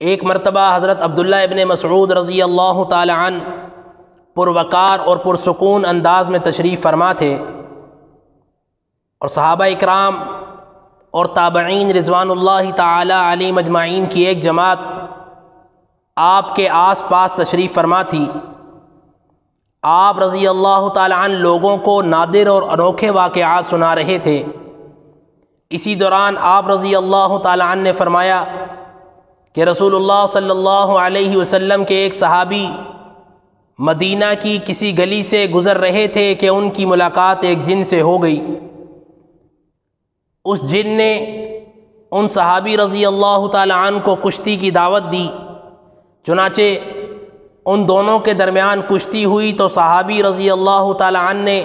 ایک مرتبہ حضرت عبداللہ ابن مسعود رضی اللہ تعالی عنہ پروقار اور پرسکون انداز میں تشریف فرما تھے، اور صحابہ اکرام اور تابعین رضوان اللہ تعالی علیہم اجمعین کی ایک جماعت آپ کے آس پاس تشریف فرما تھی۔ آپ رضی اللہ تعالی عنہ لوگوں کو نادر اور انوکھے واقعات سنا رہے تھے۔ اسی دوران آپ رضی اللہ تعالی عنہ نے فرمایا کہ رسول اللہ صلی اللہ علیہ وسلم کے ایک صحابی مدینہ کی کسی گلی سے گزر رہے تھے کہ ان کی ملاقات ایک جن سے ہو گئی۔ اس جن نے ان صحابی رضی اللہ تعالی عنہ کو کشتی کی دعوت دی، چنانچہ ان دونوں کے درمیان کشتی ہوئی تو صحابی رضی اللہ تعالی عنہ نے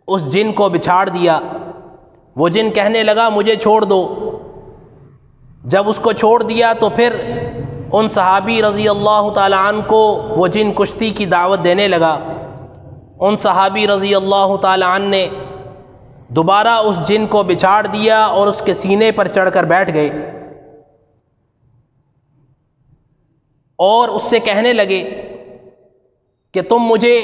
اس جن کو بچھاڑ دیا۔ وہ جن کہنے لگا مجھے چھوڑ دو۔ جب اس کو چھوڑ دیا تو پھر ان صحابی رضی اللہ تعالی عنہ کو وہ جن کشتی کی دعوت دینے لگا۔ ان صحابی رضی اللہ تعالی عنہ نے دوبارہ اس جن کو بچھاڑ دیا اور اس کے سینے پر چڑھ کر بیٹھ گئے، اور اس سے کہنے لگے کہ تم مجھے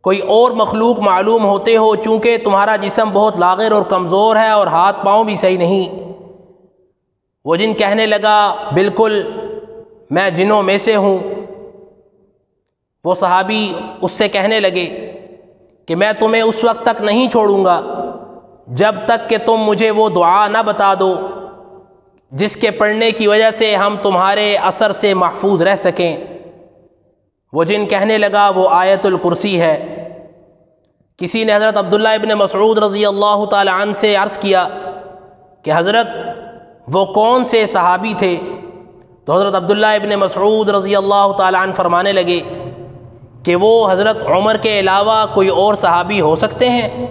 کوئی اور مخلوق معلوم ہوتے ہو، چونکہ تمہارا جسم بہت لاغر اور کمزور ہے اور ہاتھ پاؤں بھی صحیح نہیں۔ وہ جن کہنے لگا بالکل میں جنوں میں سے ہوں۔ وہ صحابی اس سے کہنے لگے کہ میں تمہیں اس وقت تک نہیں چھوڑوں گا جب تک کہ تم مجھے وہ دعا نہ بتا دو جس کے پڑھنے کی وجہ سے ہم تمہارے اثر سے محفوظ رہ سکیں۔ وہ جن کہنے لگا وہ آیت الکرسی ہے۔ کسی نے حضرت عبداللہ ابن مسعود رضی اللہ تعالی عنہ سے عرض کیا کہ حضرت وہ کون سے صحابی تھے؟ تو حضرت عبداللہ ابن مسعود رضی اللہ تعالی عنہ فرمانے لگے کہ وہ حضرت عمر کے علاوہ کوئی اور صحابی ہو سکتے ہیں؟